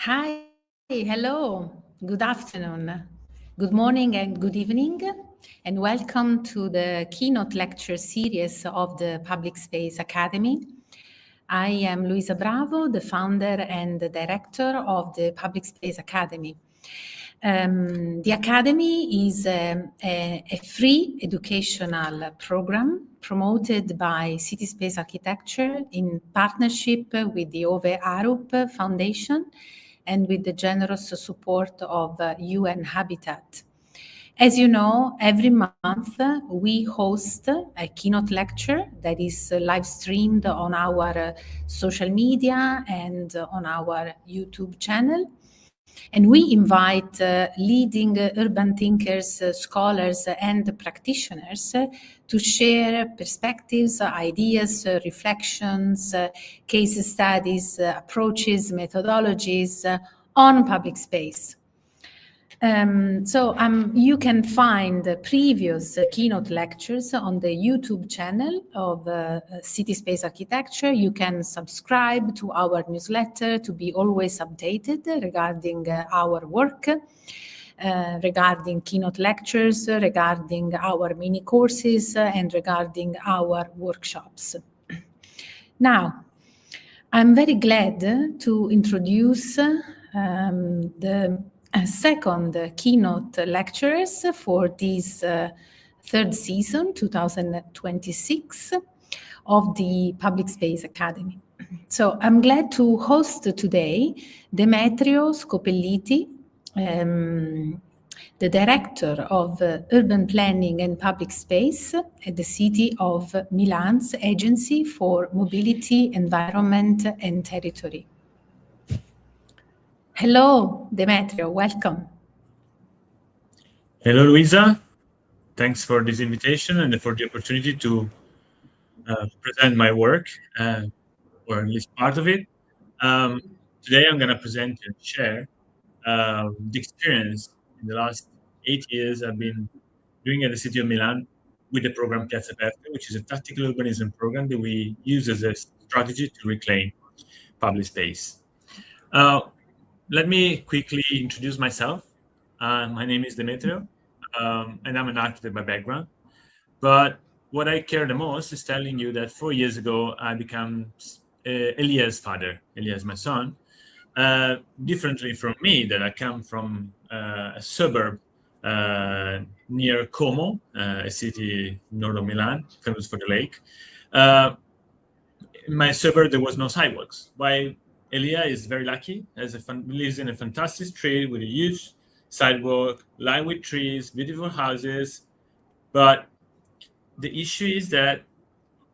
Hi, hello, good afternoon, good morning, and good evening, and welcome to the Keynote Lecture Series of the Public Space Academy. I am Luisa Bravo, the founder and the director of the Public Space Academy. The Academy is a free educational program promoted by City Space Architecture in partnership with the Arup Foundation and with the generous support of UN Habitat. As you know, every month we host a keynote lecture that is live streamed on our social media and on our YouTube channel. And we invite leading urban thinkers, scholars, and practitioners to share perspectives, ideas, reflections, case studies, approaches, methodologies on public space. You can find the previous keynote lectures on the YouTube channel of City Space Architecture. You can subscribe to our newsletter to be always updated regarding our work, regarding keynote lectures, regarding our mini courses, and regarding our workshops. Now, I'm very glad to introduce the second keynote lecturers for this third season, 2026, of the Public Space Academy. So I'm glad to host today Demetrio Scopelliti, the Director of Urban Planning and Public Space at the City of Milan's Agency for Mobility, Environment and Territory. Hello, Demetrio, welcome. Hello, Luisa. Thanks for this invitation and for the opportunity to present my work, or at least part of it. Today, I'm going to present and share the experience in the last 8 years I've been doing at the City of Milan with the program Piazze, which is a tactical urbanism program that we use as a strategy to reclaim public space. Let me quickly introduce myself. My name is Demetrio, and I'm an architect by background. But what I care the most is telling you that 4 years ago, I became Elia's father. Elia is my son. Differently from me, that I come from a suburb near Como, a city north of Milan, famous for the lake. In my suburb, there was no sidewalks. Why Elia is very lucky, lives in a fantastic street with a huge sidewalk, lined with trees, beautiful houses. But the issue is that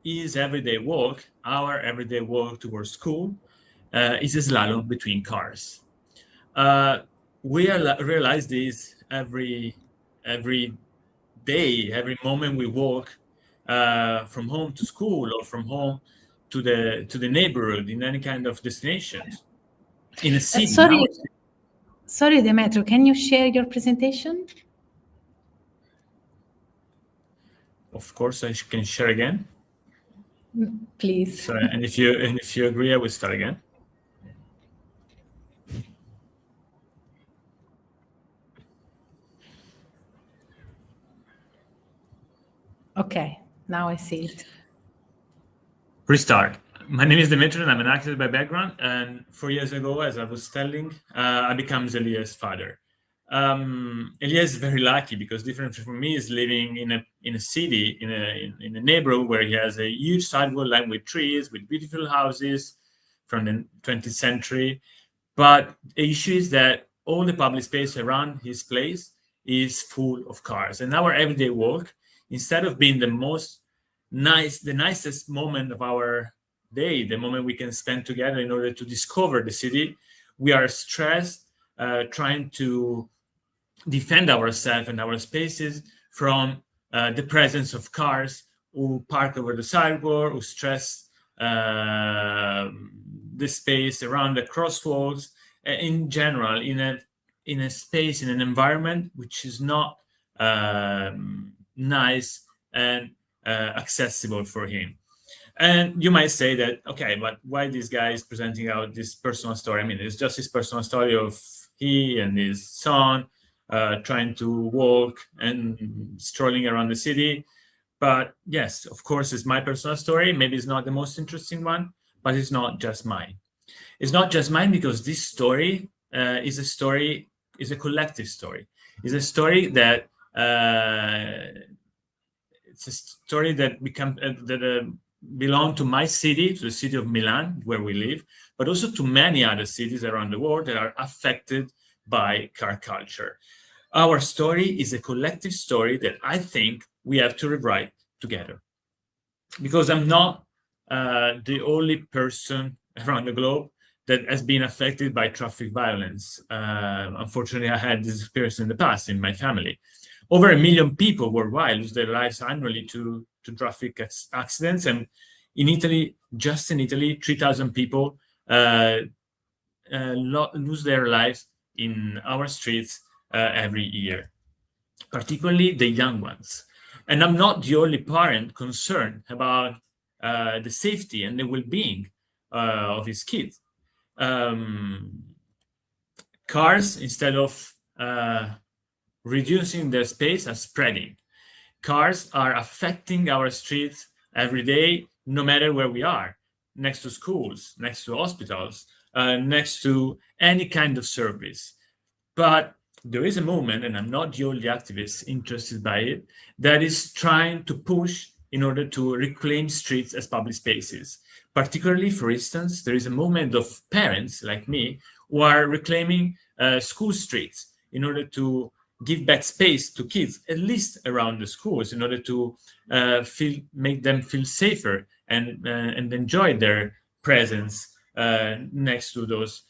his everyday walk, our everyday walk towards school, is a slalom between cars. We realize this every day, every moment we walk from home to school or from home to the neighborhood in any kind of destinations in a city. Sorry, Demetrio, can you share your presentation? Of course, I can share again. Please. So, and if you agree, I will start again. Okay, now I see it. Restart. My name is Demetrio, and I'm an architect by background. And 4 years ago, as I was telling, I became Elia's father. Elia is very lucky because, different from me, is living in a city, in a neighborhood where he has a huge sidewalk lined with trees, with beautiful houses from the 20th century. But the issue is that all the public space around his place is full of cars. And our everyday walk, instead of being the nicest moment of our day, the moment we can spend together in order to discover the city, we are stressed, trying to defend ourselves and our spaces from the presence of cars who park over the sidewalk, who stress the space around the crosswalks, in general, in a space, in an environment which is not nice and accessible for him. And you might say that, okay, but why this guy is presenting out this personal story? I mean, it's just his personal story of he and his son trying to walk and strolling around the city. But yes, of course, it's my personal story. Maybe it's not the most interesting one, but it's not just mine. It's not just mine because this story is a collective story. It's a story that it's a story that belong to my city, to the city of Milan, where we live, but also to many other cities around the world that are affected by car culture. Our story is a collective story that I think we have to rewrite together. Because I'm not the only person around the globe that has been affected by traffic violence. Unfortunately, I had this experience in the past in my family. Over 1 million people worldwide lose their lives annually to traffic accidents. And in Italy, just in Italy, 3,000 people lose their lives in our streets every year, particularly the young ones. And I'm not the only parent concerned about the safety and the well-being of his kids. Cars, instead of reducing their space, are spreading. Cars are affecting our streets every day, no matter where we are, next to schools, next to hospitals, next to any kind of service. But there is a movement, and I'm not the only activist interested by it, that is trying to push in order to reclaim streets as public spaces. Particularly, for instance, there is a movement of parents like me who are reclaiming school streets in order to give back space to kids, at least around the schools, in order to make them feel safer and enjoy their presence next to those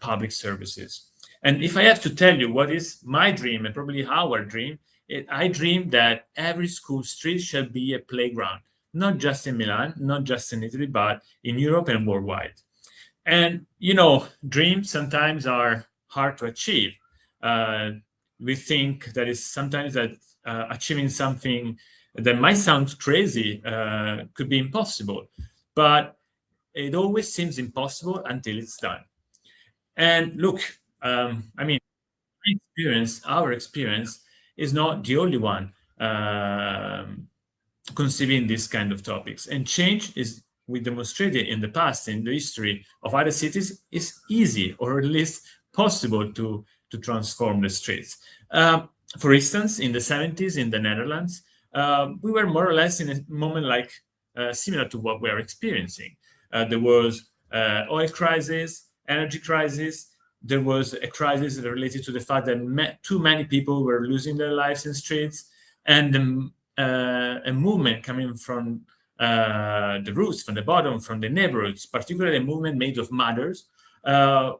public services. And if I have to tell you what is my dream, and probably our dream, I dream that every school street shall be a playground, not just in Milan, not just in Italy, but in Europe and worldwide. And, dreams sometimes are hard to achieve. We think that is sometimes that achieving something that might sound crazy could be impossible, but it always seems impossible until it's done. And look, our experience is not the only one conceiving these kind of topics. And change is, we demonstrated in the past, in the history of other cities, is easy, or at least possible to transform the streets. For instance, in the 70s in the Netherlands, we were more or less in a moment like similar to what we are experiencing. There was oil crisis, energy crisis. There was a crisis related to the fact that too many people were losing their lives in streets, and a movement coming from the roots, from the bottom, from the neighborhoods, particularly a movement made of mothers,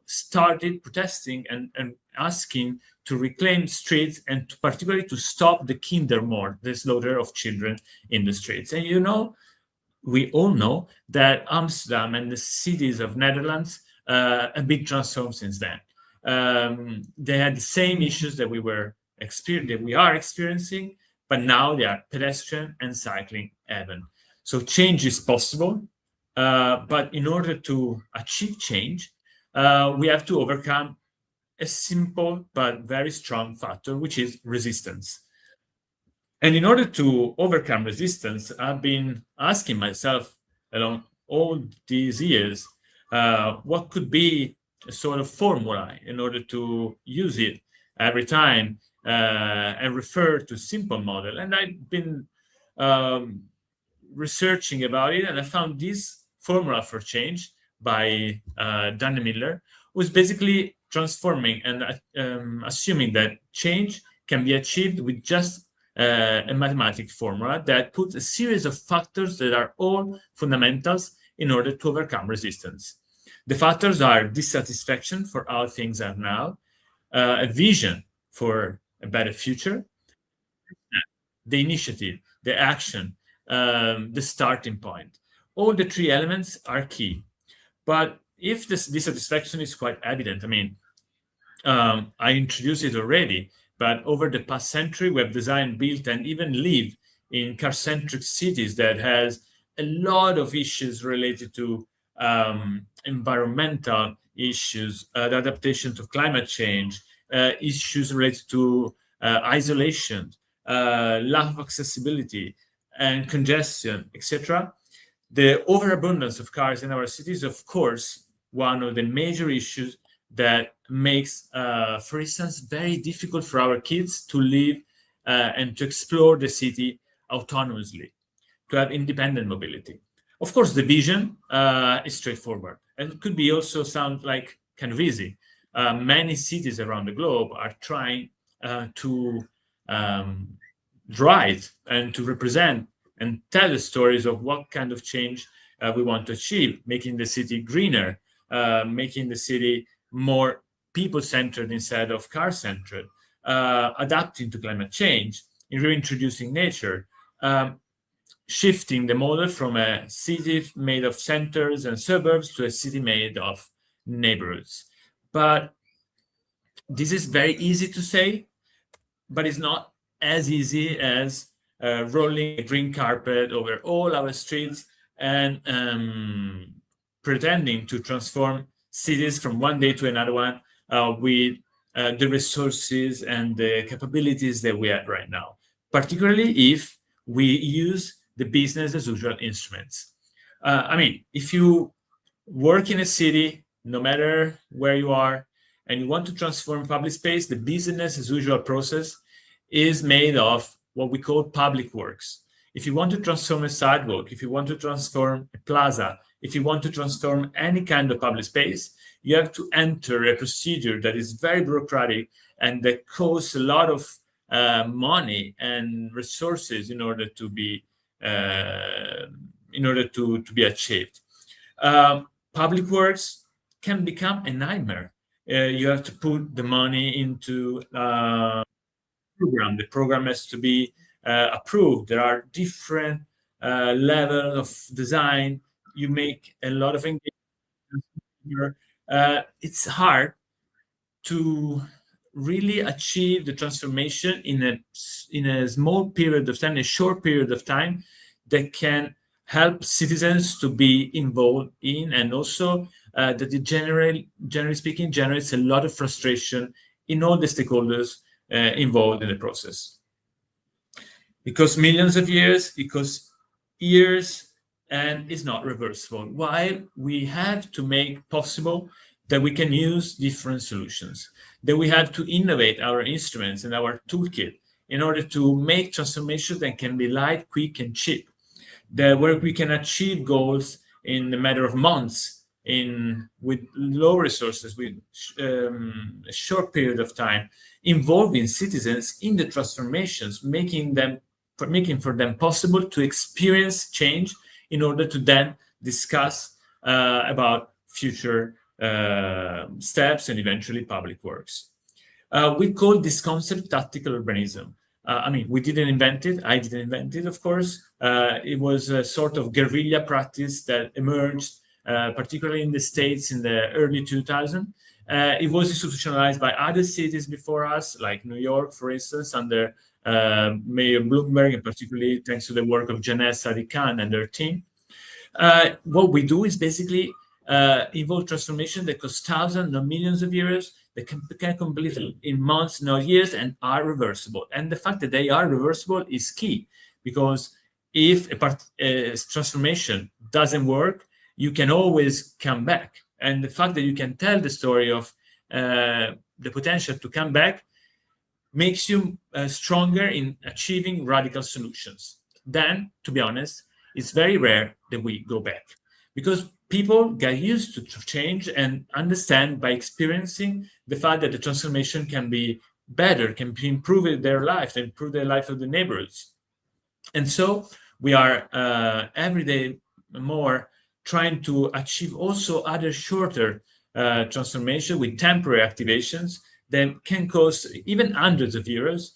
started protesting and asking to reclaim streets, and particularly to stop the kindermord, the slaughter of children in the streets. And we all know that Amsterdam and the cities of Netherlands have been transformed since then. They had the same issues that we are experiencing, but now they are pedestrian and cycling heaven. So change is possible, but in order to achieve change, we have to overcome a simple but very strong factor, which is resistance. And in order to overcome resistance, I've been asking myself along all these years, what could be a sort of formula in order to use it every time and refer to simple model. And I've been researching about it, and I found this formula for change by Dan Miller, was basically transforming and assuming that change can be achieved with just a mathematical formula that puts a series of factors that are all fundamentals in order to overcome resistance. The factors are dissatisfaction for how things are now, a vision for a better future, the initiative, the action, the starting point. All the three elements are key. But if this dissatisfaction is quite evident, I introduced it already, but over the past century, we have designed, built, and even lived in car-centric cities that has a lot of issues related to environmental issues, the adaptation to climate change, issues related to isolation, lack of accessibility, and congestion, etc. The overabundance of cars in our cities, of course, one of the major issues that makes, for instance, very difficult for our kids to live and to explore the city autonomously, to have independent mobility. Of course, the vision is straightforward and could be also sound like kind of easy. Many cities around the globe are trying to write and to represent and tell the stories of what kind of change we want to achieve, making the city greener, making the city more people-centered instead of car-centered, adapting to climate change, reintroducing nature, shifting the model from a city made of centers and suburbs to a city made of neighborhoods. But this is very easy to say, but it's not as easy as rolling a green carpet over all our streets and pretending to transform cities from one day to another one with the resources and the capabilities that we have right now, particularly if we use the business as usual instruments. I mean, if you work in a city, no matter where you are, and you want to transform public space, the business as usual process is made of what we call public works. If you want to transform a sidewalk, if you want to transform a plaza, if you want to transform any kind of public space, you have to enter a procedure that is very bureaucratic and that costs a lot of money and resources in order to be achieved. Public works can become a nightmare. You have to put the money into program. The program has to be approved. There are different levels of design. You make a lot of engagement. It's hard to really achieve the transformation in a small period of time, a short period of time, that can help citizens to be involved in, and also that it generally speaking generates a lot of frustration in all the stakeholders involved in the process. Because millions of years, because years, and it's not reversible. While we have to make possible that we can use different solutions, that we have to innovate our instruments and our toolkit in order to make transformations that can be light, quick, and cheap, that where we can achieve goals in a matter of months, with low resources, with a short period of time, involving citizens in the transformations, making for them possible to experience change in order to then discuss about future steps and eventually public works. We call this concept tactical urbanism. I mean, we didn't invent it. I didn't invent it, of course. It was a sort of guerrilla practice that emerged, particularly in the States in the early 2000s. It was institutionalized by other cities before us, like New York, for instance, under Mayor Bloomberg, and particularly thanks to the work of Janesse Sadiq-Khan and their team. What we do is basically involve transformation that costs thousands, not millions of euros, that can complete in months, not years, and are reversible. And the fact that they are reversible is key, because if a transformation doesn't work, you can always come back. And the fact that you can tell the story of the potential to come back makes you stronger in achieving radical solutions. Then, to be honest, it's very rare that we go back, because people get used to change and understand by experiencing the fact that the transformation can be better, can improve their life, improve the life of the neighborhoods. And so we are every day more trying to achieve also other shorter transformation with temporary activations that can cost even hundreds of euros,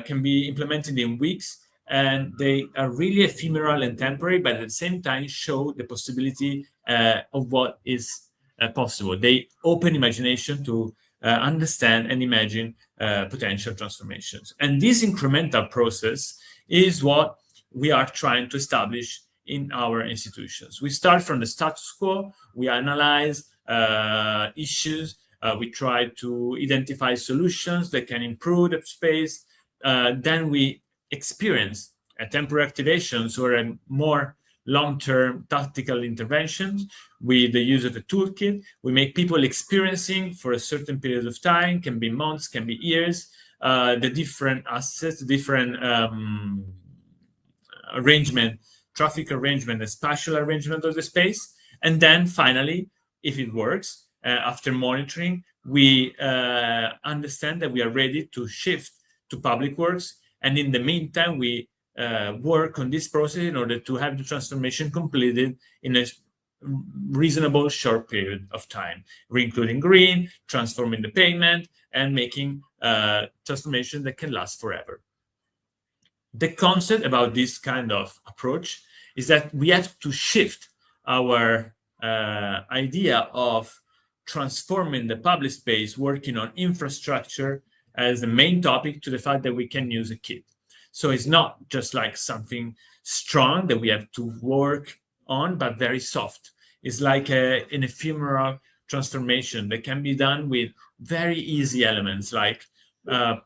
can be implemented in weeks, and they are really ephemeral and temporary, but at the same time show the possibility of what is possible. They open imagination to understand and imagine potential transformations. And this incremental process is what we are trying to establish in our institutions. We start from the status quo, we analyze issues, we try to identify solutions that can improve the space, then we experience a temporary activations or a more long-term tactical interventions with the use of a toolkit. We make people experiencing for a certain period of time, can be months, can be years, the different assets, different arrangement, traffic arrangement, and spatial arrangement of the space. And then finally, if it works, after monitoring, we understand that we are ready to shift to public works. And in the meantime, we work on this process in order to have the transformation completed in a reasonable short period of time, including green, transforming the pavement, and making transformation that can last forever. The concept about this kind of approach is that we have to shift our idea of transforming the public space, working on infrastructure as the main topic, to the fact that we can use a kit. So it's not just like something strong that we have to work on, but very soft. It's like an ephemeral transformation that can be done with very easy elements like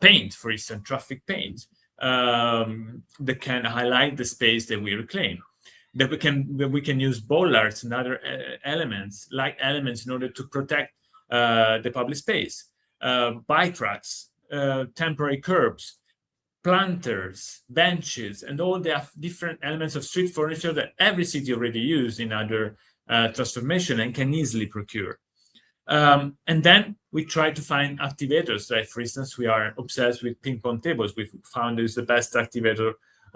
paint, for instance, traffic paint, that can highlight the space that we reclaim. That we can use bollards and other elements, like elements, in order to protect the public space. Bike racks, temporary curbs, planters, benches, and all the different elements of street furniture that every city already uses in other transformation and can easily procure. And then we try to find activators. Like, for instance, we are obsessed with ping pong tables. We found it's the best activator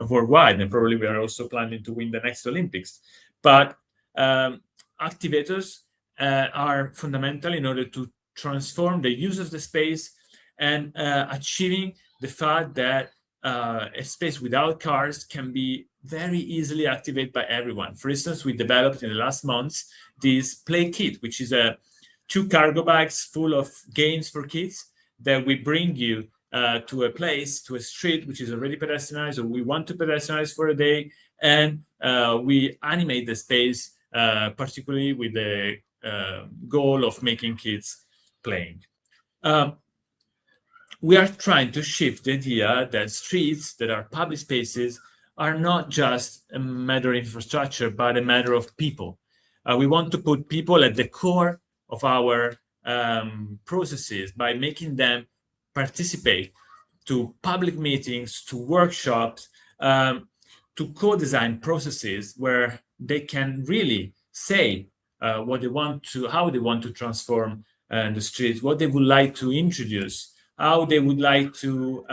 worldwide, and probably we are also planning to win the next Olympics. But activators are fundamental in order to transform the use of the space and achieving the fact that a space without cars can be very easily activated by everyone. For instance, we developed in the last months this play kit, which is 2 cargo bags full of games for kids that we bring you to a place, to a street which is already pedestrianized, or we want to pedestrianize for a day, and we animate the space, particularly with the goal of making kids playing. We are trying to shift the idea that streets, that are public spaces, are not just a matter of infrastructure, but a matter of people. We want to put people at the core of our processes by making them participate to public meetings, to workshops, to co-design processes where they can really say what they want to, how they want to transform the streets, what they would like to introduce, how they would like to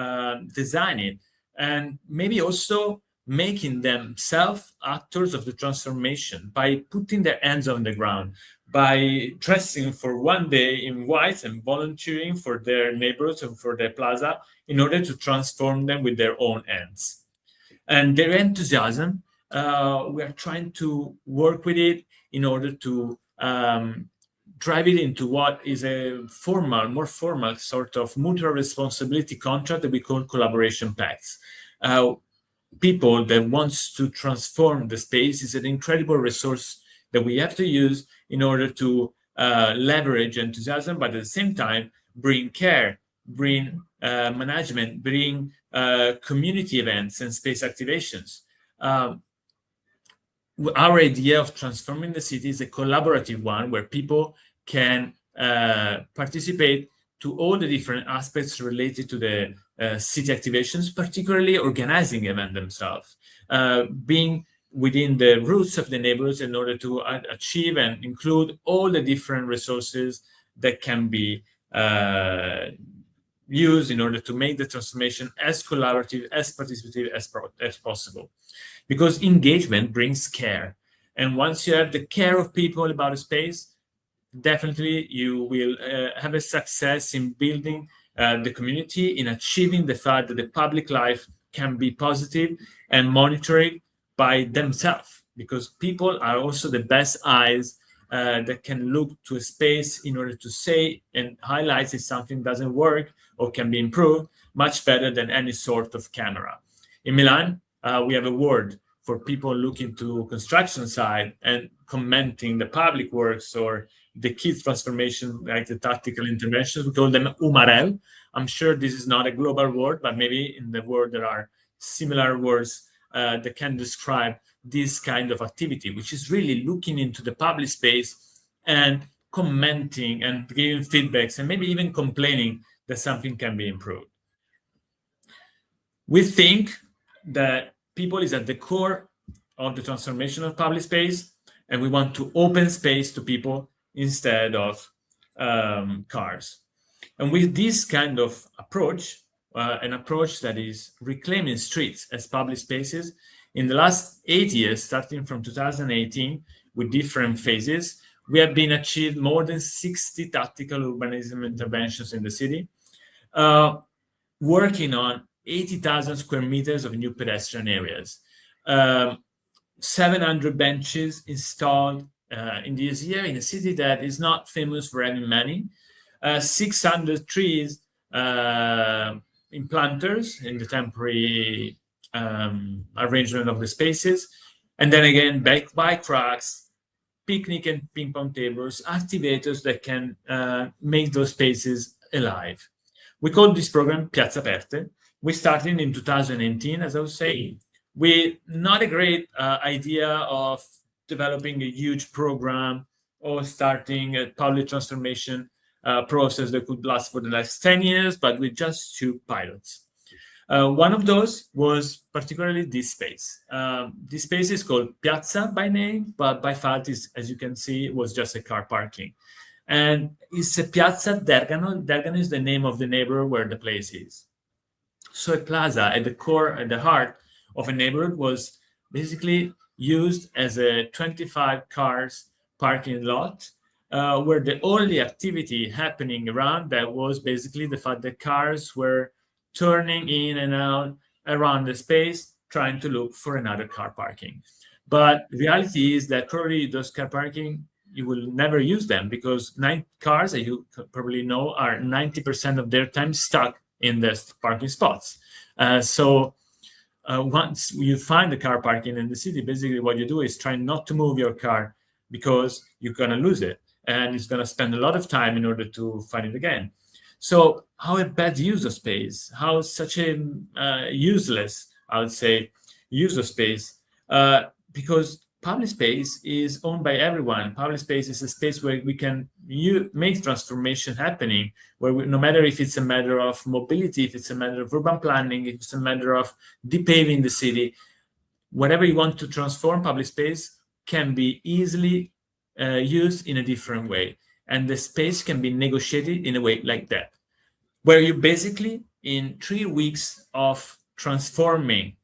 design it, and maybe also making themselves actors of the transformation by putting their hands on the ground, by dressing for one day in white and volunteering for their neighbors and for their plaza in order to transform them with their own hands. And their enthusiasm, we are trying to work with it in order to drive it into what is a formal, more formal sort of mutual responsibility contract that we call collaboration pacts. People that wants to transform the space is an incredible resource that we have to use in order to leverage enthusiasm, but at the same time bring care, bring management, bring community events and space activations. Our idea of transforming the city is a collaborative one where people can participate to all the different aspects related to the city activations, particularly organizing events themselves, being within the roots of the neighborhoods in order to achieve and include all the different resources that can be used in order to make the transformation as collaborative, as participative as possible. Because engagement brings care. And once you have the care of people about a space, definitely you will have a success in building the community, in achieving the fact that the public life can be positive and monitored by themselves, because people are also the best eyes that can look to a space in order to say and highlight if something doesn't work or can be improved much better than any sort of camera. In Milan, we have a word for people looking to construction side and commenting the public works or the kids transformation, like the tactical interventions. We call them UMAREL. I'm sure this is not a global word, but maybe in the world there are similar words that can describe this kind of activity, which is really looking into the public space and commenting and giving feedbacks and maybe even complaining that something can be improved. We think that people is at the core of the transformation of public space, and we want to open space to people instead of cars. And with this kind of approach, an approach that is reclaiming streets as public spaces, in the last 8 years, starting from 2018, with different phases, we have been achieved more than 60 tactical urbanism interventions in the city, working on 80,000 square meters of new pedestrian areas, 700 benches installed in this year in a city that is not famous for having many, 600 trees in planters in the temporary arrangement of the spaces, and then again bike racks, picnic and ping pong tables, activators that can make those spaces alive. We call this program Piazze Aperte. We started in 2018, as I was saying, with not a great idea of developing a huge program or starting a public transformation process that could last for the next 10 years, but with just 2 pilots. One of those was particularly this space. This space is called Piazza by name, but by fact, as you can see, it was just a car parking. And it's a Piazza Dergano. Dergano is the name of the neighborhood where the place is. So a plaza at the core, at the heart of a neighborhood, was basically used as a 25 cars parking lot, where the only activity happening around that was basically the fact that cars were turning in and out around the space, trying to look for another car parking. But the reality is that probably those car parking, you will never use them, because 9 cars, as you probably know, are 90% of their time stuck in the parking spots. So once you find the car parking in the city, basically what you do is try not to move your car, because you're going to lose it, and it's going to spend a lot of time in order to find it again. So how a bad use of space, how such a useless, I would say, use of space, because public space is owned by everyone. Public space is a space where we can make transformation happening, where no matter if it's a matter of mobility, if it's a matter of urban planning, if it's a matter of depaving the city, whatever you want to transform public space can be easily used in a different way. And the space can be negotiated in a way like that, where you basically, in 3 weeks of transforming,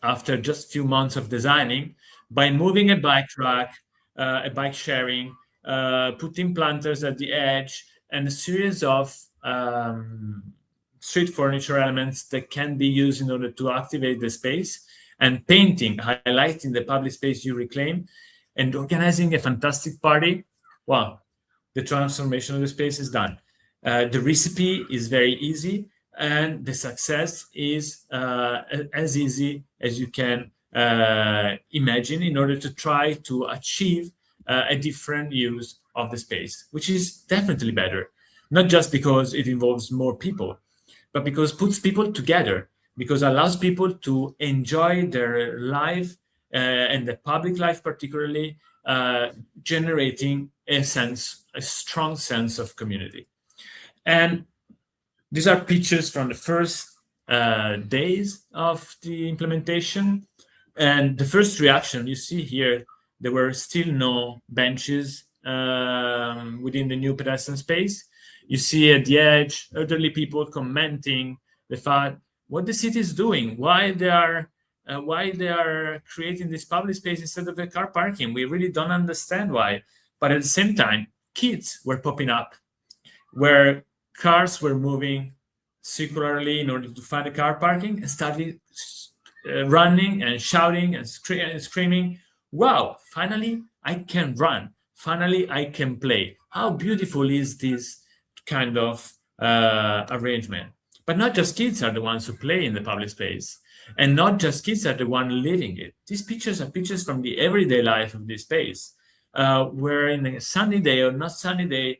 after just a few months of designing, by moving a bike rack, a bike sharing, putting planters at the edge, and a series of street furniture elements that can be used in order to activate the space, and painting, highlighting the public space you reclaim, and organizing a fantastic party, wow, the transformation of the space is done. The recipe is very easy, and the success is as easy as you can imagine, in order to try to achieve a different use of the space, which is definitely better, not just because it involves more people, but because it puts people together, because it allows people to enjoy their life and the public life particularly, generating a strong sense of community. And these are pictures from the first days of the implementation. And the first reaction you see here, there were still no benches within the new pedestrian space. You see at the edge, elderly people commenting the fact what the city is doing, why they are creating this public space instead of a car parking. We really don't understand why. But at the same time, kids were popping up, where cars were moving circularly in order to find a car parking, and started running and shouting and screaming, wow, finally I can run. Finally I can play. How beautiful is this kind of arrangement? But not just kids are the ones who play in the public space, and not just kids are the one living it. These pictures are pictures from the everyday life of this space, where in a sunny day or not sunny day,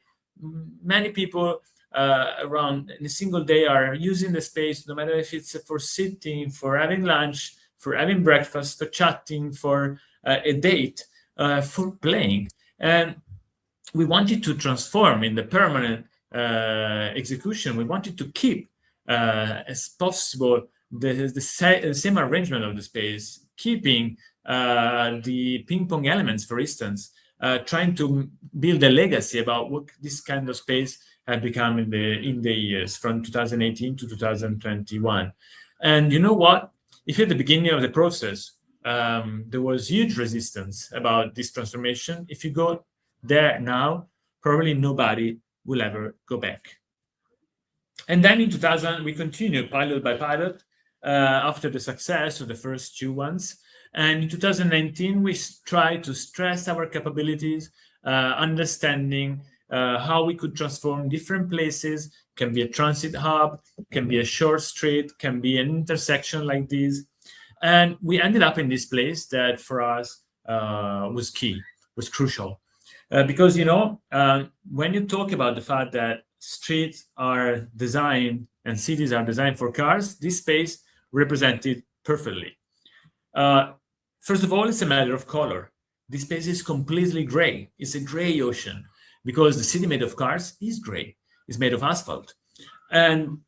many people around in a single day are using the space, no matter if it's for sitting, for having lunch, for having breakfast, for chatting, for a date, for playing. And we wanted to transform in the permanent execution. We wanted to keep as possible the same arrangement of the space, keeping the ping pong elements, for instance, trying to build a legacy about what this kind of space had become in the years from 2018 to 2021. And you know what? If at the beginning of the process, there was huge resistance about this transformation, if you go there now, probably nobody will ever go back. And then in 2000, we continued pilot by pilot after the success of the first two ones. And in 2019, we tried to stress our capabilities, understanding how we could transform different places. Can be a transit hub, can be a short street, can be an intersection like this. And we ended up in this place that for us was key, was crucial. Because, when you talk about the fact that streets are designed and cities are designed for cars, this space represented perfectly. First of all, it's a matter of color. This space is completely gray. It's a gray ocean because the city made of cars is gray. It's made of asphalt. And,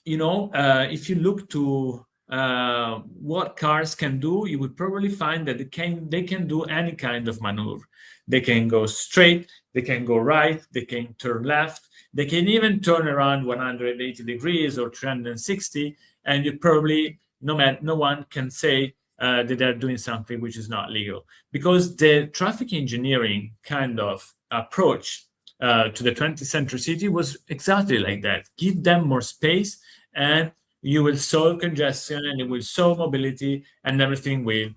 if you look to what cars can do, you would probably find that they can do any kind of maneuver. They can go straight, they can go right, they can turn left, they can even turn around 180 degrees or 360, and you probably, no one can say that they're doing something which is not legal. Because the traffic engineering kind of approach to the 20th century city was exactly like that. Give them more space and you will solve congestion and it will solve mobility and everything will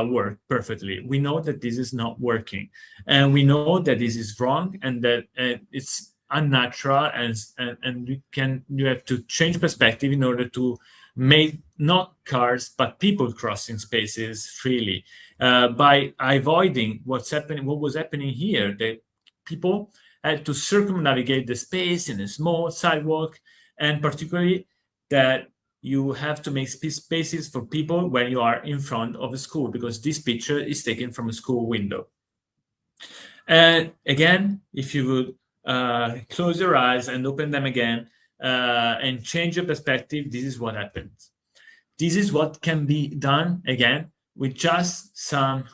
work perfectly. We know that this is not working, and we know that this is wrong and that it's unnatural, and you have to change perspective in order to make not cars but people crossing spaces freely by avoiding what was happening here. That people had to circumnavigate the space in a small sidewalk, and particularly that you have to make spaces for people when you are in front of a school, because this picture is taken from a school window. And again, if you would close your eyes and open them again and change your perspective, this is what happens. This is what can be done, again, with just some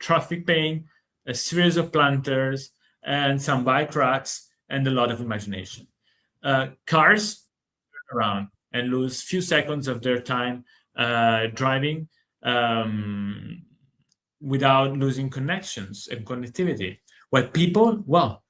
traffic paint, a series of planters, and some bike racks, and a lot of imagination. Cars turn around and lose few seconds of their time driving without losing connections and connectivity. While people, well,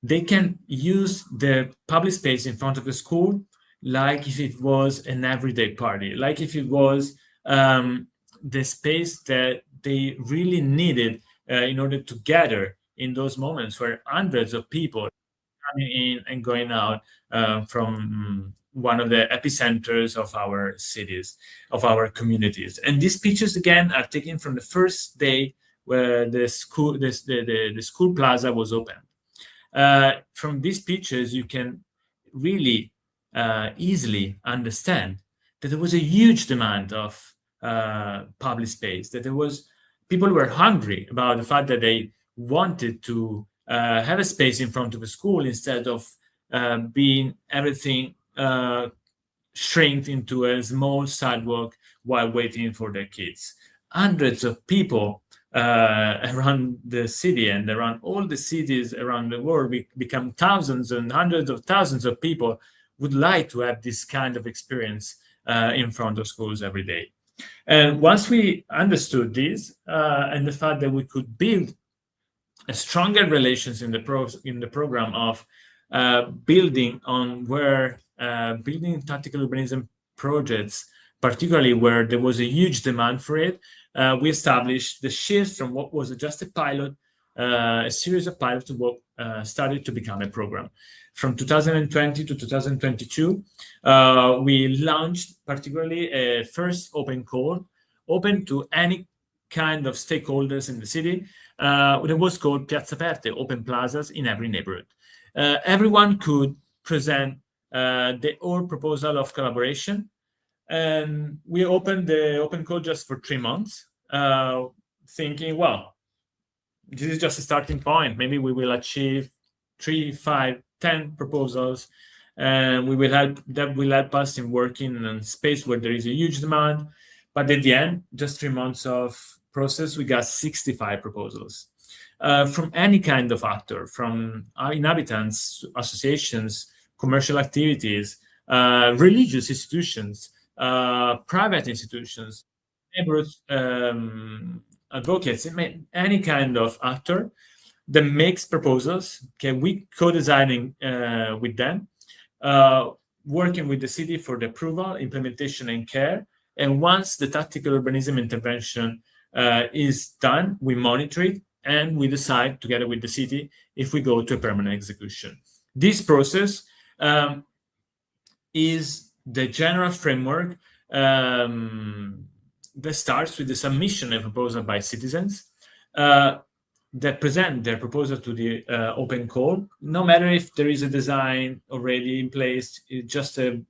they can use the public space in front of the school like if it was an everyday party, like if it was the space that they really needed in order to gather in those moments where hundreds of people coming in and going out from one of the epicenters of our cities, of our communities. And these pictures, again, are taken from the first day where the school plaza was open. From these pictures, you can really easily understand that there was a huge demand of public space, that people were hungry about the fact that they wanted to have a space in front of a school instead of being everything shrinked into a small sidewalk while waiting for their kids. Hundreds of people around the city and around all the cities around the world become thousands and hundreds of thousands of people would like to have this kind of experience in front of schools every day. And once we understood this and the fact that we could build a stronger relations in the program of building on where building tactical urbanism projects, particularly where there was a huge demand for it, we established the shift from what was just a pilot, a series of pilots to what started to become a program. From 2020 to 2022, we launched particularly a first open call, open to any kind of stakeholders in the city. It was called Piazze Aperte, open plazas in every neighborhood. Everyone could present their own proposal of collaboration. And we opened the open call just for 3 months, thinking, well, this is just a starting point. Maybe we will achieve 3, 5, 10 proposals, and that will help us in working in a space where there is a huge demand. But at the end, just 3 months of process, we got 65 proposals from any kind of actor, from inhabitants, associations, commercial activities, religious institutions, private institutions, neighborhood advocates, any kind of actor that makes proposals. Okay, we co-designing with them, working with the city for the approval, implementation, and care. And once the tactical urbanism intervention is done, we monitor it and we decide together with the city if we go to a permanent execution. This process is the general framework that starts with the submission of a proposal by citizens that present their proposal to the open call. No matter if there is a design already in place, it's just a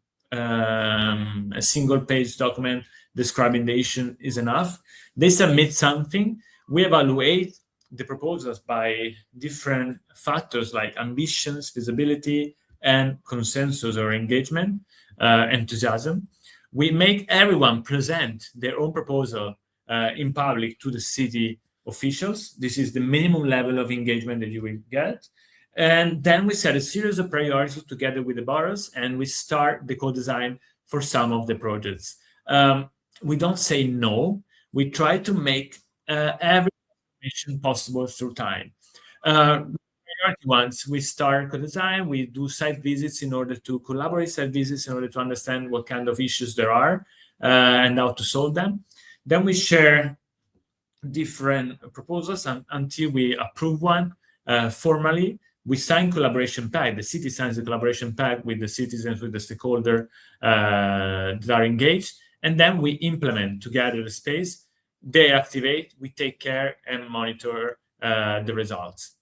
single-page document describing the issue is enough. They submit something. We evaluate the proposals by different factors like ambitions, feasibility, and consensus or engagement, enthusiasm. We make everyone present their own proposal in public to the city officials. This is the minimum level of engagement that you will get. And then we set a series of priorities together with the boroughs, and we start the co-design for some of the projects. We don't say no. We try to make every information possible through time. Once we start co-design, we do site visits in order to collaborate site visits in order to understand what kind of issues there are and how to solve them. Then we share different proposals until we approve one formally. We sign collaboration pact. The city signs a collaboration pact with the citizens, with the stakeholder that are engaged, and then we implement together the space. They activate, we take care and monitor the results.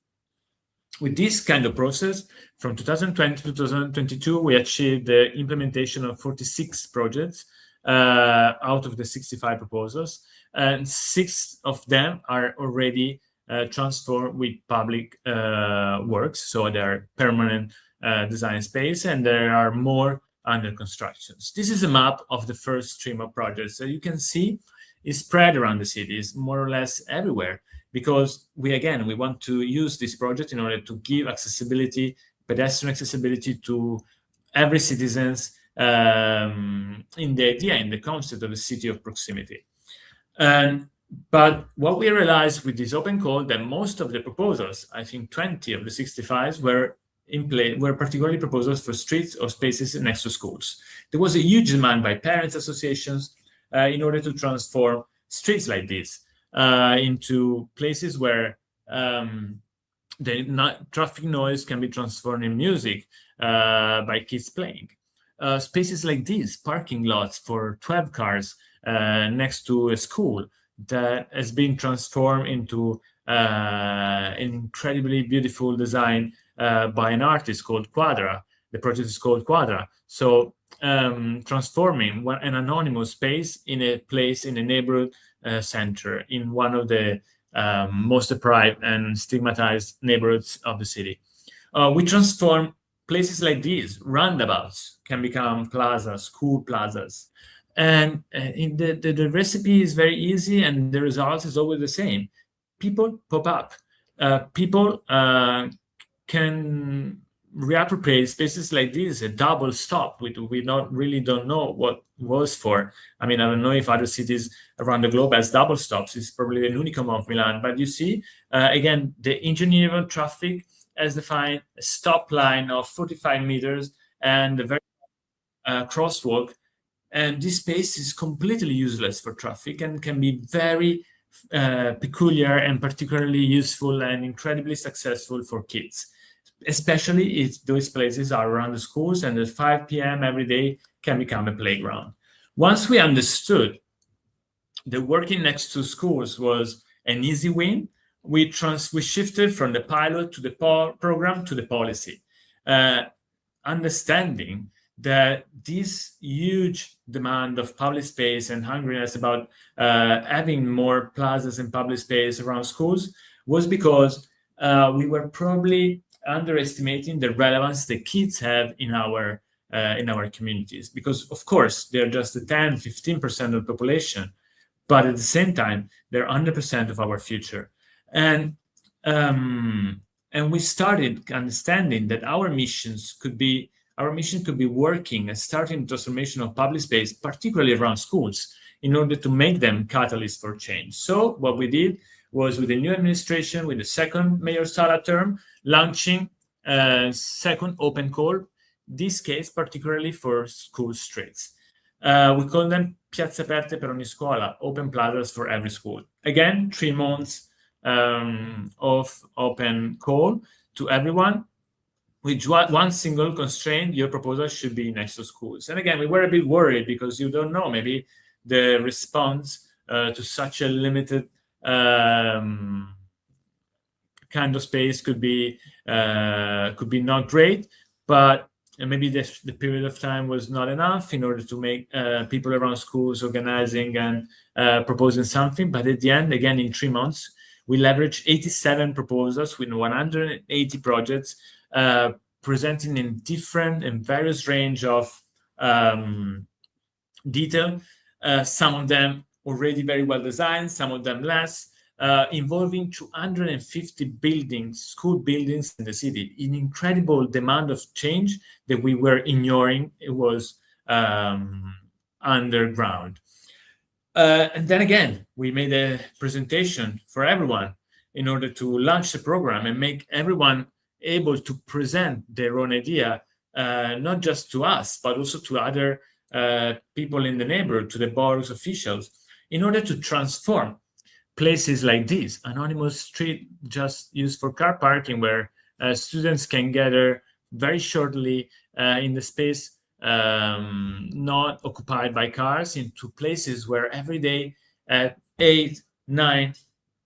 With this kind of process, from 2020 to 2022, we achieved the implementation of 46 projects out of the 65 proposals, and 6 of them are already transformed with public works, so they are permanent design space, and there are more under construction. This is a map of the first stream of projects. So you can see it's spread around the city, it's more or less everywhere, because we want to use this project in order to give accessibility, pedestrian accessibility to every citizens in the idea, in the concept of a city of proximity. But what we realized with this open call, that most of the proposals, I think 20 of the 65 were particularly proposals for streets or spaces next to schools. There was a huge demand by parents associations in order to transform streets like this into places where the traffic noise can be transformed in music by kids playing. Spaces like these, parking lots for 12 cars next to a school, that has been transformed into an incredibly beautiful design by an artist called Quadra. The project is called Quadra. So transforming an anonymous space in a place in a neighborhood center in one of the most deprived and stigmatized neighborhoods of the city. We transform places like these. Roundabouts can become plazas, school plazas. And the recipe is very easy, and the result is always the same. People pop up. People can reappropriate spaces like this, a double stop, which we don't know what was for. I mean, I don't know if other cities around the globe has double stops. It's probably an unicum of Milan. But you see, again, the engineering of traffic has defined a stop line of 45 meters and a very crosswalk. And this space is completely useless for traffic and can be very peculiar and particularly useful and incredibly successful for kids. especially if those places are around the schools and at 5 p.m. every day can become a playground. Once we understood that working next to schools was an easy win, we shifted from the pilot to the program to the policy, understanding that this huge demand of public space and hungriness about having more plazas and public space around schools was because we were probably underestimating the relevance the kids have in our communities. Because, of course, they're just the 10, 15% of the population, but at the same time, they're 100% of our future. And we started understanding that our mission could be working and starting the transformation of public space, particularly around schools, in order to make them catalysts for change. So what we did was, with the new administration, with the second Mayor Sala term, launching a second open call, this case particularly for school streets. We call them Piazze Aperte per ogni scuola, open plazas for every school. Again, 3 months of open call to everyone, with one single constraint: your proposal should be next to schools. And again, we were a bit worried because you don't know, maybe the response to such a limited kind of space could be not great, but maybe the period of time was not enough in order to make people around schools organizing and proposing something. But at the end, again, in 3 months, we leveraged 87 proposals with 180 projects, presenting in different and various range of detail. Some of them already very well designed, some of them less, involving 250 buildings, school buildings in the city. An incredible demand of change that we were ignoring. It was underground. And then again, we made a presentation for everyone in order to launch the program and make everyone able to present their own idea, not just to us, but also to other people in the neighborhood, to the borough's officials, in order to transform places like this, anonymous street just used for car parking, where students can gather very shortly in the space not occupied by cars, into places where every day at 8, 9,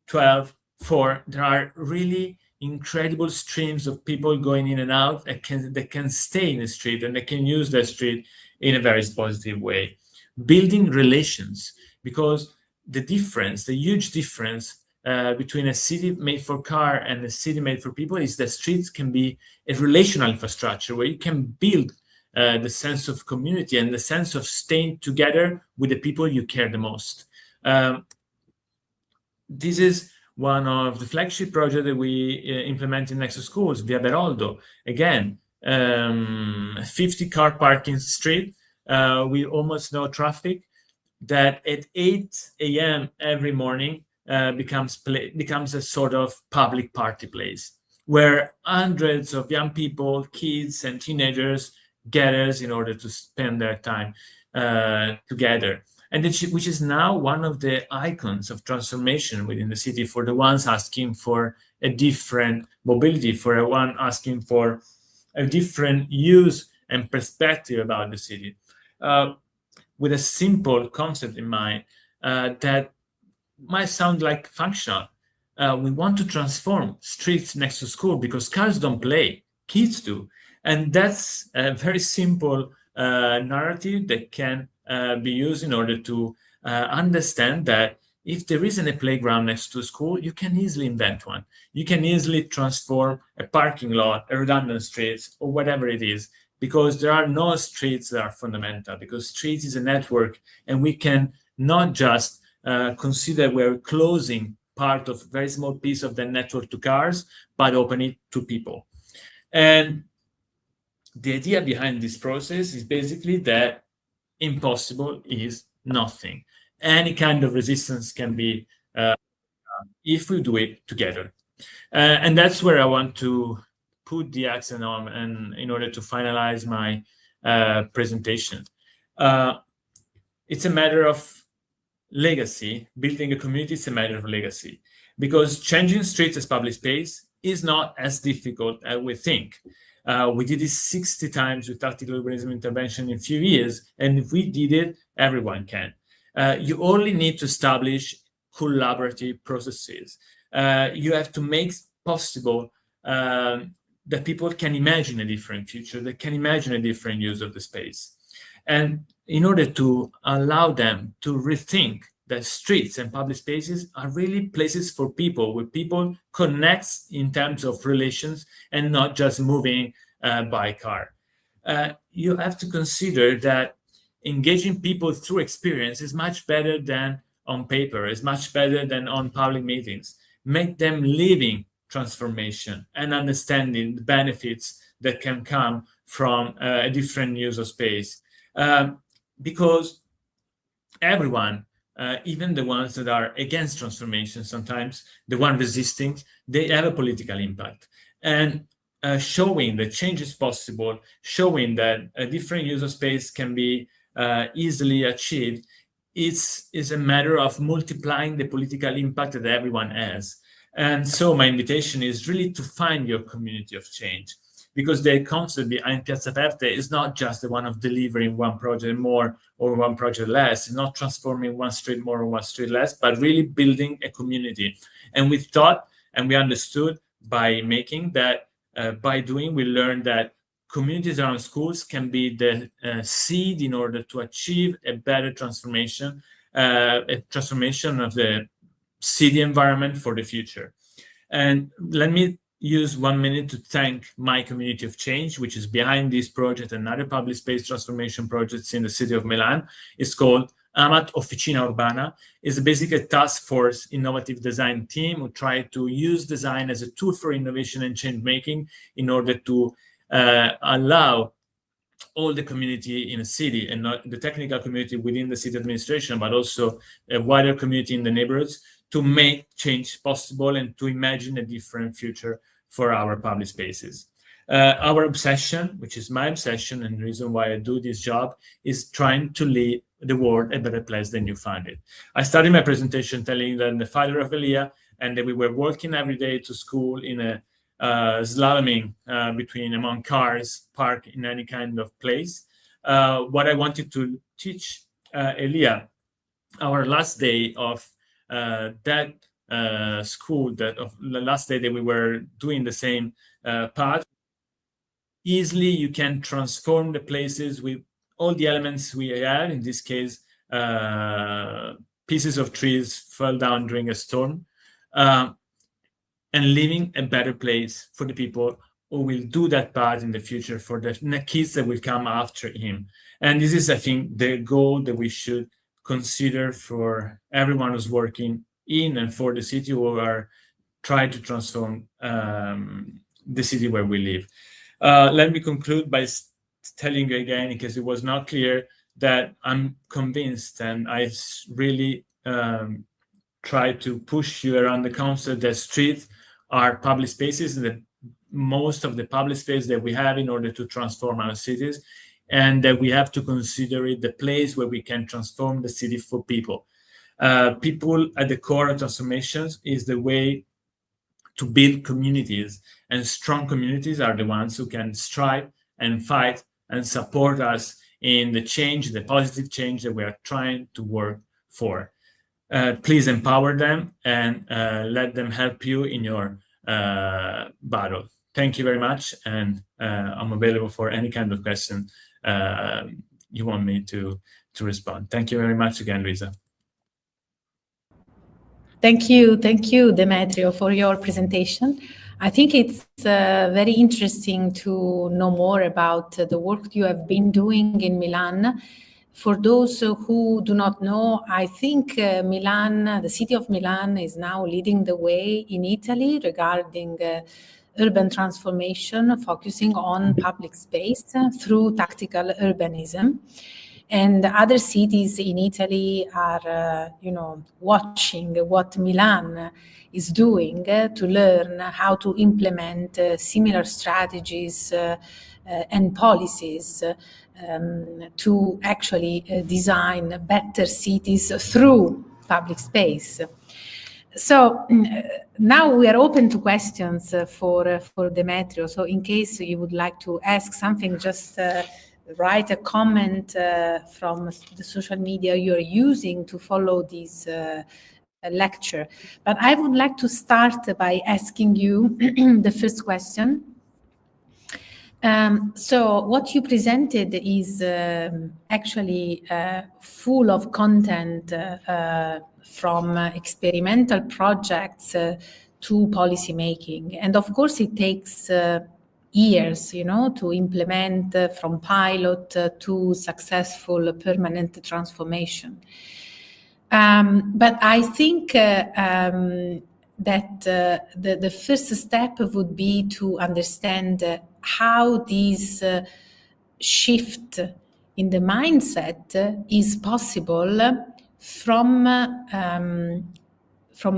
12, 4, there are really incredible streams of people going in and out that can stay in the street and they can use the street in a very positive way. Building relations, because the huge difference between a city made for car and a city made for people is that streets can be a relational infrastructure where you can build the sense of community and the sense of staying together with the people you care the most. This is one of the flagship projects that we implemented next to schools, Via Beroldo. Again, 50 car parking street with almost no traffic, that at 8 a.m. every morning becomes a sort of public party place where hundreds of young people, kids and teenagers gathers in order to spend their time together. And which is now one of the icons of transformation within the city for the ones asking for a different mobility, for the one asking for a different use and perspective about the city. With a simple concept in mind that might sound like functional. We want to transform streets next to school because cars don't play, kids do. And that's a very simple narrative that can be used in order to understand that if there isn't a playground next to a school, you can easily invent one. You can easily transform a parking lot, a redundant streets, or whatever it is, because there are no streets that are fundamental, because streets is a network, and we can not just consider we're closing part of a very small piece of the network to cars, but open it to people. And the idea behind this process is basically that impossible is nothing. Any kind of resistance can be if we do it together. And that's where I want to put the accent on, and in order to finalize my presentation. It's a matter of legacy. Building a community is a matter of legacy, because changing streets as public space is not as difficult as we think. We did it 60 times with tactical urbanism intervention in a few years, and if we did it, everyone can. You only need to establish collaborative processes. You have to make possible that people can imagine a different future, that can imagine a different use of the space. And in order to allow them to rethink that streets and public spaces are really places for people, where people connect in terms of relations and not just moving by car. You have to consider that engaging people through experience is much better than on paper, is much better than on public meetings. Make them living transformation and understanding the benefits that can come from a different use of space. Because everyone, even the ones that are against transformation, sometimes the one resisting, they have a political impact. And showing that change is possible, showing that a different use of space can be easily achieved, is a matter of multiplying the political impact that everyone has. And so my invitation is really to find your community of change, because the concept behind Piazze Aperte is not just the one of delivering one project more or one project less. It's not transforming one street more or one street less, but really building a community. And we thought and we understood by making that, by doing, we learned that communities around schools can be the seed in order to achieve a better transformation, a transformation of the city environment for the future. And let me use 1 minute to thank my community of change, which is behind this project and other public space transformation projects in the city of Milan. It's called AMAT Officina Urbana. It's basically a task force innovative design team who try to use design as a tool for innovation and change making in order to allow all the community in a city, and not the technical community within the city administration, but also a wider community in the neighborhoods, to make change possible and to imagine a different future for our public spaces. Our obsession, which is my obsession and the reason why I do this job, is trying to leave the world a better place than you found it. I started my presentation telling you that I'm the father of Elia, and that we were walking every day to school in a slaloming among cars parked in any kind of place. What I wanted to teach Elia, our last day of that school, the last day that we were doing the same path, easily you can transform the places with all the elements we have. In this case, pieces of trees fell down during a storm, and leaving a better place for the people who will do that path in the future, for the kids that will come after him. And this is, I think, the goal that we should consider for everyone who's working in and for the city, who are trying to transform the city where we live. Let me conclude by telling you again, in case it was not clear, that I'm convinced, and I really try to push you around the concept that streets are public spaces, that most of the public space that we have in order to transform our cities, and that we have to consider it the place where we can transform the city for people. People at the core of transformations is the way to build communities, and strong communities are the ones who can strive and fight and support us in the change, the positive change that we are trying to work for. Please empower them and let them help you in your battle. Thank you very much, and I'm available for any kind of question you want me to respond. Thank you very much again, Luisa. Thank you, Demetrio, for your presentation. I think it's very interesting to know more about the work you have been doing in Milan. For those who do not know, I think Milan, the city of Milan, is now leading the way in Italy regarding urban transformation, focusing on public space through tactical urbanism. And other cities in Italy are, watching what Milan is doing to learn how to implement similar strategies and policies to actually design better cities through public space. So now we are open to questions for Demetrio. So in case you would like to ask something, just write a comment from the social media you're using to follow this lecture. But I would like to start by asking you the first question. So what you presented is actually full of content from experimental projects to policy making. And of course, it takes years, to implement from pilot to successful permanent transformation. But I think that the first step would be to understand how this shift in the mindset is possible from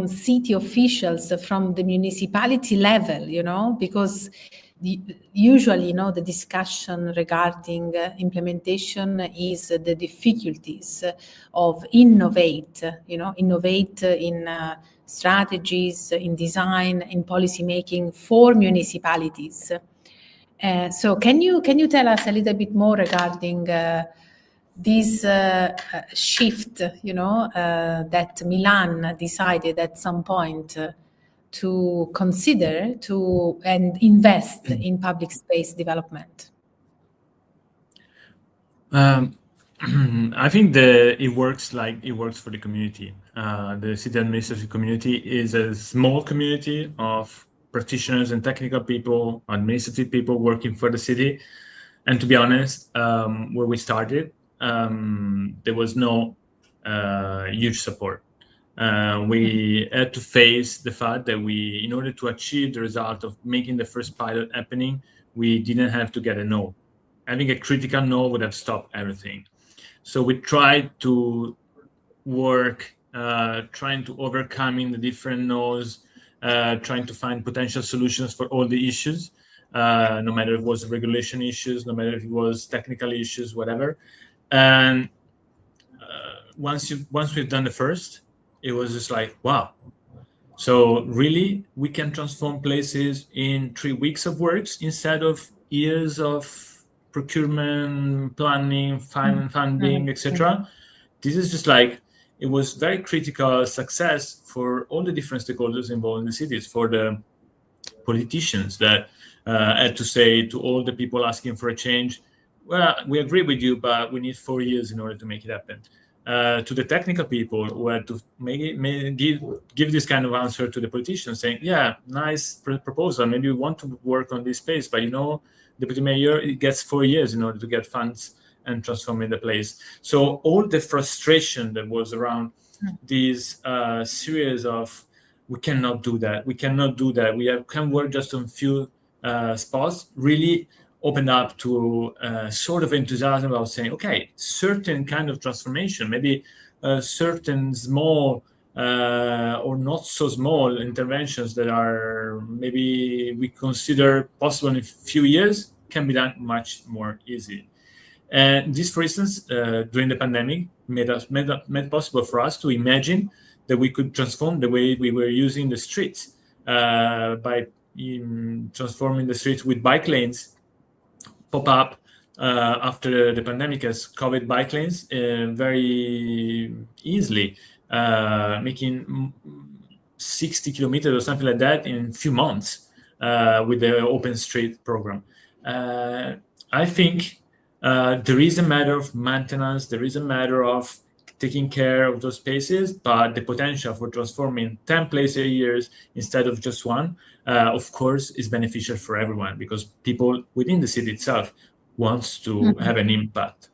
city officials, from the municipality level, because usually, the discussion regarding implementation is the difficulties of innovate in strategies, in design, in policy making for municipalities. So can you tell us a little bit more regarding this shift, that Milan decided at some point to consider and invest in public space development? I think it works for the community. The city administrative community is a small community of practitioners and technical people, administrative people working for the city. And to be honest, where we started, there was no huge support. We had to face the fact that in order to achieve the result of making the first pilot happening, we didn't have to get a no. Having a critical no would have stopped everything. So we tried to work, trying to overcoming the different no's, trying to find potential solutions for all the issues, no matter if it was regulation issues, no matter if it was technical issues, whatever. And once we've done the first, it was just like, wow. So really, we can transform places in 3 weeks of works instead of years of procurement, planning, funding, etc. This is just like, it was very critical success for all the different stakeholders involved in the cities, for the politicians that had to say to all the people asking for a change, well, we agree with you, but we need 4 years in order to make it happen. To the technical people who had to give this kind of answer to the politicians, saying, yeah, nice proposal, maybe we want to work on this space, but Deputy Mayor, it gets 4 years in order to get funds and transform the place. So all the frustration that was around this series of, we cannot do that, we can work just on few spots, really opened up to sort of enthusiasm about saying, okay, certain kind of transformation, maybe certain small or not so small interventions that are maybe we consider possible in a few years can be done much more easy. And this, for instance, during the pandemic, made possible for us to imagine that we could transform the way we were using the streets by transforming the streets with bike lanes pop up after the pandemic as COVID bike lanes very easily, making 60 kilometers or something like that in a few months with the Open Street program. I think there is a matter of maintenance, there is a matter of taking care of those spaces, but the potential for transforming 10 places a year instead of just one, of course, is beneficial for everyone, because people within the city itself wants to have an impact,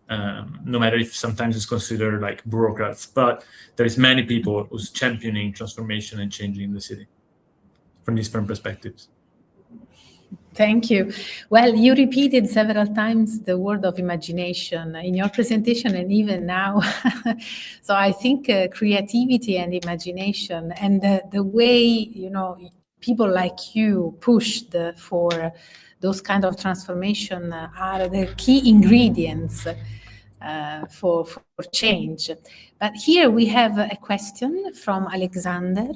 no matter if sometimes it's considered like bureaucrats, but there is many people who's championing transformation and changing the city from different perspectives. Thank you. Well, you repeated several times the word of imagination in your presentation and even now. So I think creativity and imagination and the way, people like you pushed for those kind of transformation are the key ingredients for change. But here we have a question from Alexander.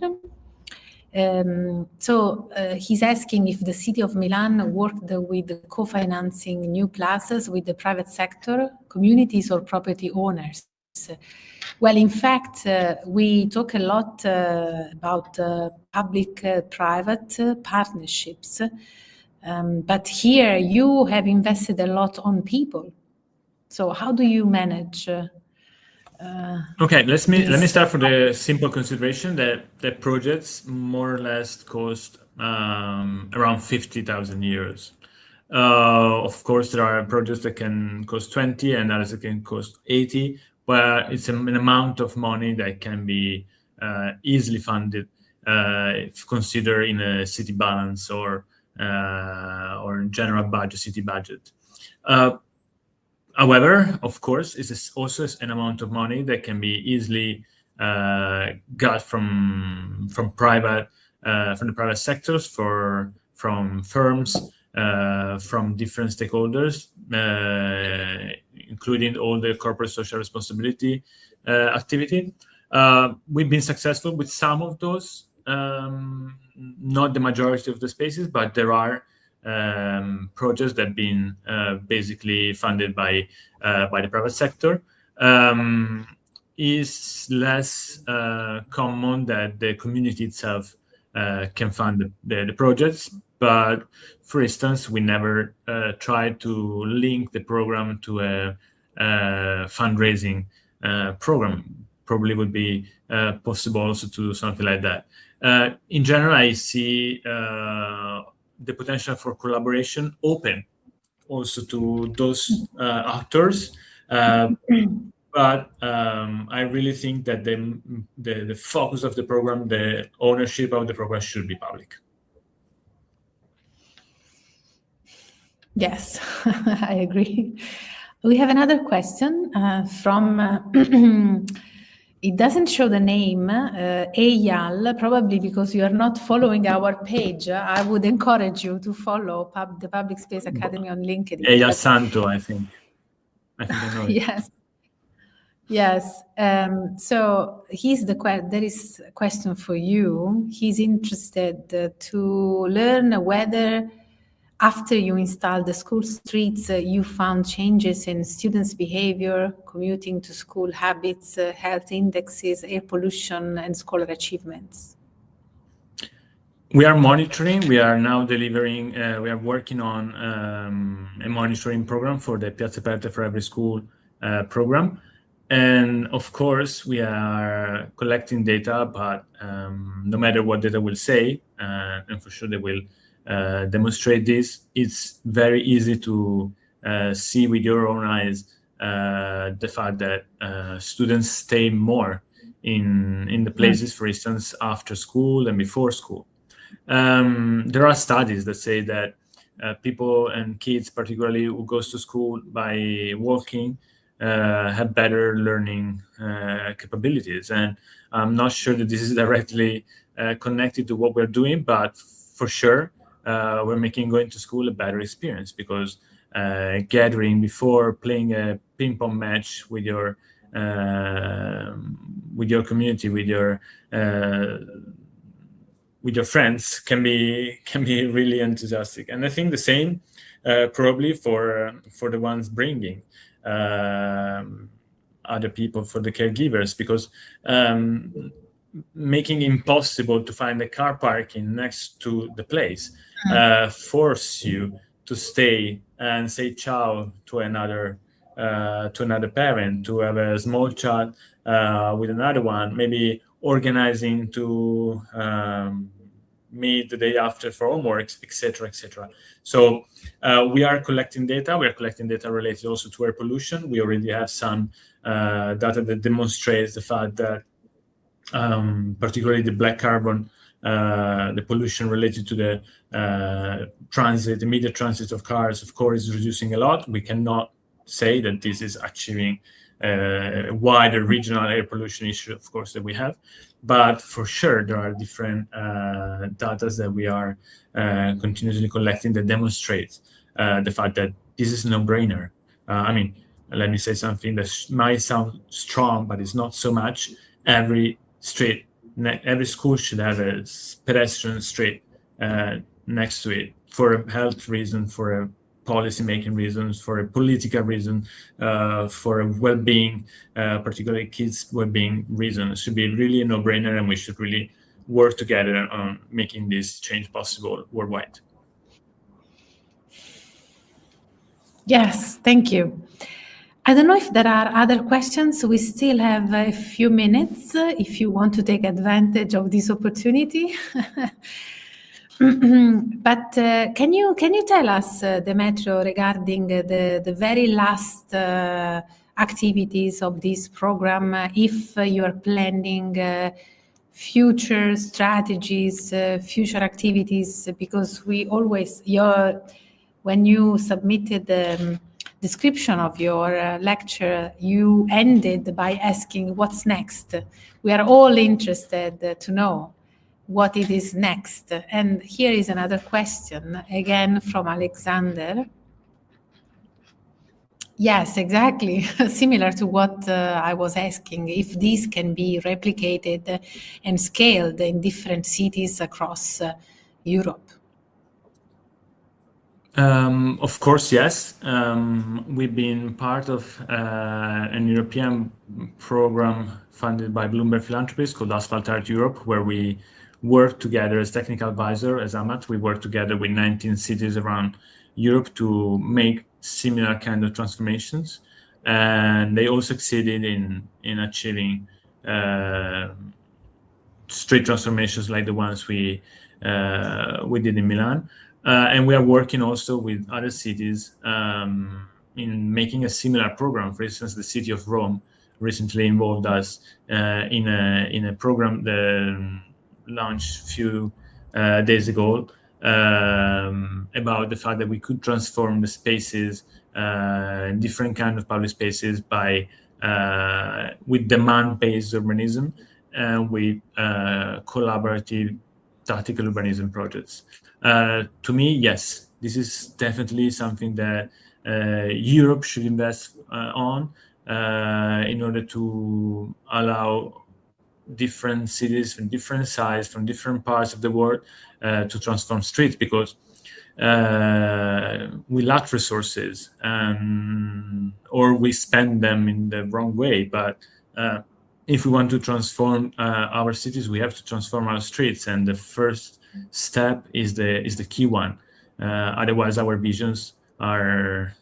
He's asking if the city of Milan worked with co-financing new plazas with the private sector, communities or property owners. Well, in fact, we talk a lot about public-private partnerships, but here you have invested a lot on people. So how do you manage? Okay, let me start from the simple consideration that the projects more or less cost around 50,000 euros. Of course, there are projects that can cost 20 and others that can cost 80, but it's an amount of money that can be easily funded if considered in a city balance or general budget, city budget. However, of course, it's also an amount of money that can be easily got from the private sectors, from firms, from different stakeholders, including all the corporate social responsibility activity. We've been successful with some of those, not the majority of the spaces, but there are projects that have been basically funded by the private sector. Is less common that the community itself can fund the projects. But for instance, we never tried to link the program to a fundraising program. Probably would be possible also to do something like that. In general, I see the potential for collaboration open also to those actors. But I really think that the focus of the program, the ownership of the program should be public. Yes, I agree. We have another question from, it doesn't show the name, Eyal, probably because you are not following our page. I would encourage you to follow the Public Space Academy on LinkedIn. Eyal Santo, I think I know it. Yes. Yes. So there is a question for you. He's interested to learn whether after you installed the school streets, you found changes in students' behavior, commuting to school habits, health indexes, air pollution, and scholar achievements. We are monitoring. We are now delivering. We are working on a monitoring program for the Piazze Aperte for Every School program. And of course, we are collecting data, but no matter what data will say, and for sure they will demonstrate this, it's very easy to see with your own eyes the fact that students stay more in the places, for instance, after school and before school. There are studies that say that people and kids, particularly who goes to school by walking, have better learning capabilities. And I'm not sure that this is directly connected to what we're doing, but for sure, we're making going to school a better experience because gathering before playing a ping pong match with your community, with your friends can be really enthusiastic. And I think the same probably for the ones bringing other people, for the caregivers, because making it impossible to find a car parking next to the place force you to stay and say ciao to another parent, to have a small chat with another one, maybe organizing to meet the day after for homework, etc., etc. So we are collecting data. We are collecting data related also to air pollution. We already have some data that demonstrates the fact that particularly the black carbon, the pollution related to the immediate transit of cars, of course, is reducing a lot. We cannot say that this is achieving a wider regional air pollution issue, of course, that we have. But for sure, there are different data that we are continuously collecting that demonstrates the fact that this is a no-brainer. I mean, let me say something that might sound strong, but it's not so much. Every school should have a pedestrian street next to it, for a health reason, for a policy-making reasons, for a political reason, for a well-being, particularly kids' well-being reason. It should be really a no-brainer, and we should really work together on making this change possible worldwide. Yes, thank you. I don't know if there are other questions. We still have a few minutes if you want to take advantage of this opportunity. But can you tell us, Demetrio, regarding the very last activities of this program, if you are planning future strategies, future activities, because we always, when you submitted the description of your lecture, you ended by asking what's next. We are all interested to know what it is next. And here is another question, again from Alexander. Yes, exactly. Similar to what I was asking, if this can be replicated and scaled in different cities across Europe. Of course, yes. We've been part of an European program funded by Bloomberg Philanthropies called Asphalt Art Europe, where we work together as technical advisor, as AMAT. We work together with 19 cities around Europe to make similar kind of transformations. And they all succeeded in achieving street transformations like the ones we did in Milan. And we are working also with other cities in making a similar program. For instance, the city of Rome recently involved us in a program that launched a few days ago about the fact that we could transform the spaces, different kind of public spaces, by with demand-based urbanism and with collaborative tactical urbanism projects. To me, yes, this is definitely something that Europe should invest on in order to allow different cities from different sizes, from different parts of the world to transform streets, because we lack resources or we spend them in the wrong way. But if we want to transform our cities, we have to transform our streets, and the first step is the key one. Otherwise, our visions are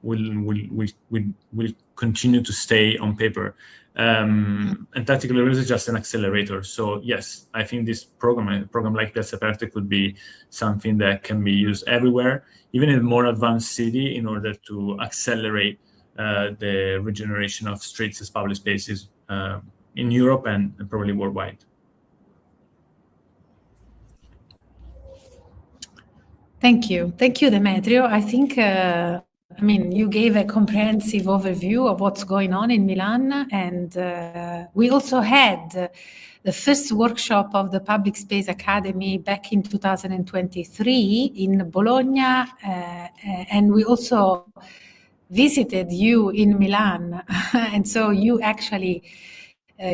will continue to stay on paper. And tactical urbanism is just an accelerator. So yes, I think this program, a program like Piazze Aperte, could be something that can be used everywhere, even in a more advanced city, in order to accelerate the regeneration of streets as public spaces in Europe and probably worldwide. Thank you, Demetrio. I think you gave a comprehensive overview of what's going on in Milan, and we also had the first workshop of the Public Space Academy back in 2023 in Bologna, and we also visited you in Milan, and so you actually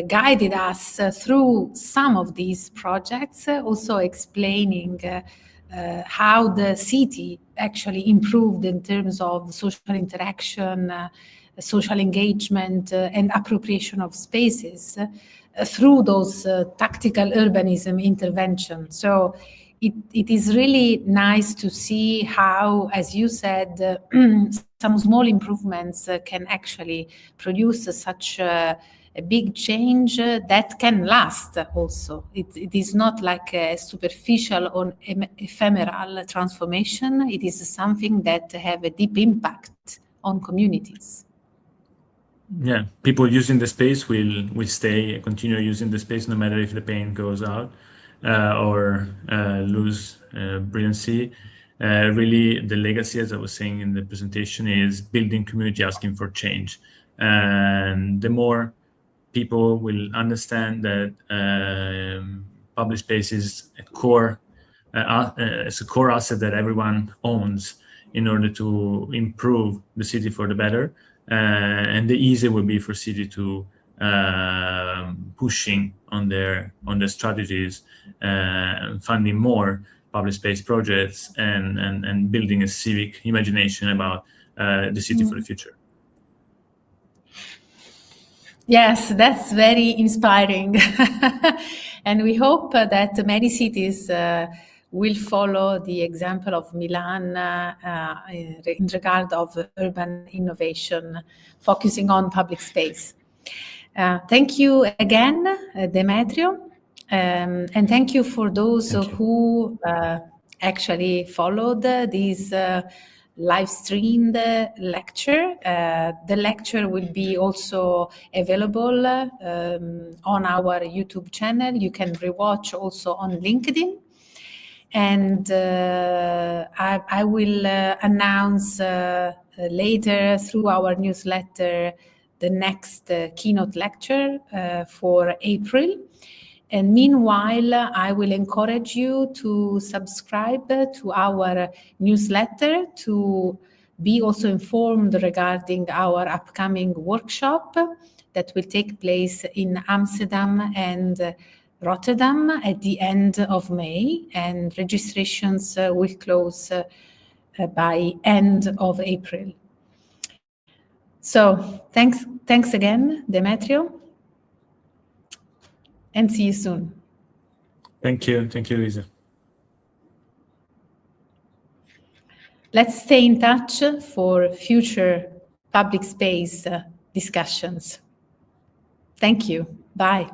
guided us through some of these projects, also explaining how the city actually improved in terms of social interaction, social engagement, and appropriation of spaces through those tactical urbanism interventions. So it is really nice to see how, as you said, some small improvements can actually produce such a big change that can last also. It is not like a superficial or ephemeral transformation. It is something that have a deep impact on communities. Yeah, people using the space will continue using the space no matter if the paint goes out or lose brilliancy. Really, the legacy, as I was saying in the presentation, is building community asking for change. And the more people will understand that public space is a core asset that everyone owns, in order to improve the city for the better, and the easier will be for city to pushing on their strategies, funding more public space projects, and building a civic imagination about the city for the future. Yes, that's very inspiring. And we hope that many cities will follow the example of Milan in regard of urban innovation, focusing on public space. Thank you again, Demetrio, and thank you for those who actually followed this live streamed lecture. The lecture will be also available on our YouTube channel. You can rewatch also on LinkedIn. And I will announce later through our newsletter the next keynote lecture for April. And meanwhile, I will encourage you to subscribe to our newsletter to be also informed regarding our upcoming workshop that will take place in Amsterdam and Rotterdam at the end of May, and registrations will close by end of April. So thanks again, Demetrio, and see you soon. Thank you, Lisa. Let's stay in touch for future public space discussions. Thank you. Bye.